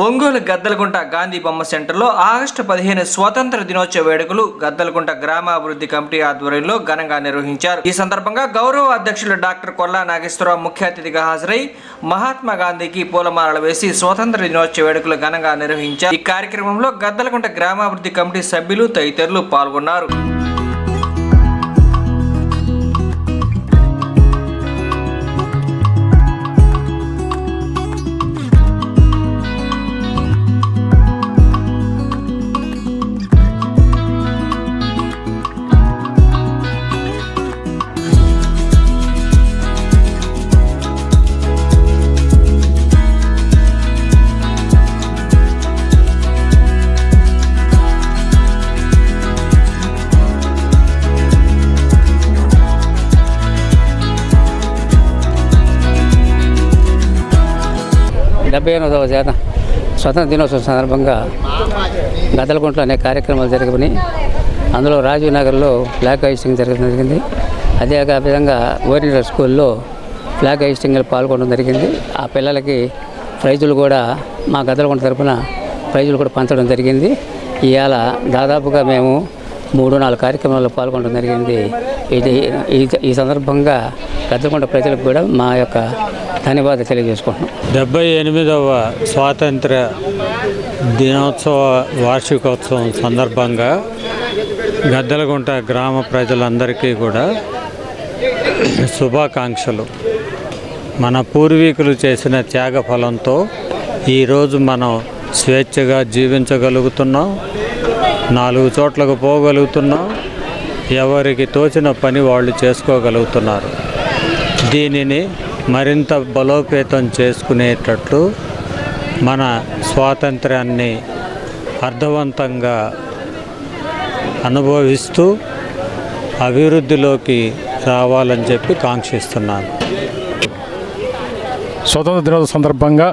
ఒంగోలు గద్దలగుంట గాంధీ బొమ్మ సెంటర్లో ఆగస్టు 15 స్వాతంత్ర దినోత్సవ వేడుకలు గద్దలగుంట గ్రామాభివృద్ధి కమిటీ ఆధ్వర్యంలో ఘనంగా నిర్వహించారు. ఈ సందర్భంగా గౌరవ అధ్యక్షులు డాక్టర్ కొల్లా నాగేశ్వరరావు ముఖ్య అతిథిగా హాజరై మహాత్మా గాంధీకి పూలమాలలు వేసి స్వాతంత్ర దినోత్సవ వేడుకలు ఘనంగా నిర్వహించారు. ఈ కార్యక్రమంలో గద్దలగుంట గ్రామాభివృద్ధి కమిటీ సభ్యులు తదితరులు పాల్గొన్నారు. స్వతంత్ర దినోత్సవం సందర్భంగా గద్దలగుంటలో అనేక కార్యక్రమాలు జరిగినాయి. అందులో రాజీవ్ నగర్లో ఫ్లాగ్ హోయిస్టింగ్ జరిగింది. అదే విధంగా ఓరియంటల్ స్కూల్లో ఫ్లాగ్ హోయిస్టింగ్లో పాల్గొనడం జరిగింది. ఆ పిల్లలకి ప్రైజులు కూడా మా గద్దలగుంట తరఫున ప్రైజులు కూడా పంచడం జరిగింది. ఇవాళ దాదాపుగా మేము 3-4 కార్యక్రమాల్లో పాల్గొనడం జరిగింది. ఈ సందర్భంగా గద్దలగుంట ప్రజలకు కూడా మా యొక్క ధన్యవాదాలు తెలియజేసుకుంటున్నాం. 78వ స్వాతంత్ర దినోత్సవ వార్షికోత్సవం సందర్భంగా గద్దలగుంట గ్రామ ప్రజలందరికీ కూడా శుభాకాంక్షలు. మన పూర్వీకులు చేసిన త్యాగ ఫలంతో ఈరోజు మనం స్వేచ్ఛగా జీవించగలుగుతున్నాం, 4 చోట్లకు పోగలుగుతున్నాం, ఎవరికి తోచిన పని వాళ్ళు చేసుకోగలుగుతున్నారు. దీనిని మరింత బలోపేతం చేసుకునేటట్లు మన స్వాతంత్ర్యాన్ని అర్థవంతంగా అనుభవిస్తూ అభివృద్ధిలోకి రావాలని చెప్పి కాంక్షిస్తున్నాను. స్వతంత్ర దినోత్సవం సందర్భంగా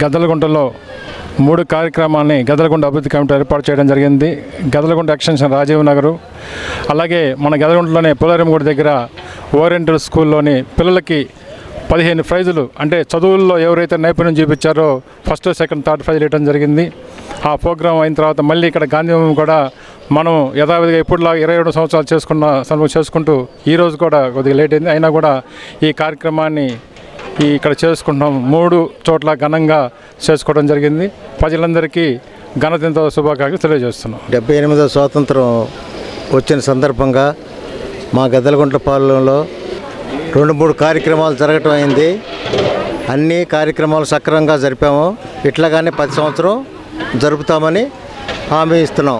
గద్దలగుంటలో 3 కార్యక్రమాన్ని గద్దలగుంట అభివృద్ధి కమిటీ ఏర్పాటు చేయడం జరిగింది. గద్దలగుంట ఎక్స్టెన్షన్ రాజీవ్ నగరు, అలాగే మన గద్దలగుంటలోనే పులారెమ్మగూడ దగ్గర ఓరియంటల్ స్కూల్లోని పిల్లలకి 15 ప్రైజులు, అంటే చదువుల్లో ఎవరైతే నైపుణ్యం చూపించారో ఫస్ట్, సెకండ్, థర్డ్ ప్రైజులు ఇవ్వడం జరిగింది. ఆ ప్రోగ్రాం అయిన తర్వాత మళ్ళీ ఇక్కడ గాంధీ బొమ్మ కూడా మనం యథావిధిగా ఇప్పుడులాగా 22 సంవత్సరాలు చేసుకుంటూ ఈరోజు కూడా కొద్దిగా లేట్ అయింది. అయినా కూడా ఈ కార్యక్రమాన్ని ఇక్కడ చేసుకుంటున్నాం. 3 చోట్ల ఘనంగా చేసుకోవడం జరిగింది. ప్రజలందరికీ ఘనతతో శుభాకాంక్షలు తెలియజేస్తున్నాం. 78వ స్వాతంత్రం వచ్చిన సందర్భంగా మా గద్దలగుంట పాలెంలో 2-3 కార్యక్రమాలు జరగటం అయింది. అన్ని కార్యక్రమాలు సక్రమంగా జరిపాము. ఇట్లాగానే 10 సంవత్సరం జరుపుతామని హామీ ఇస్తున్నాం.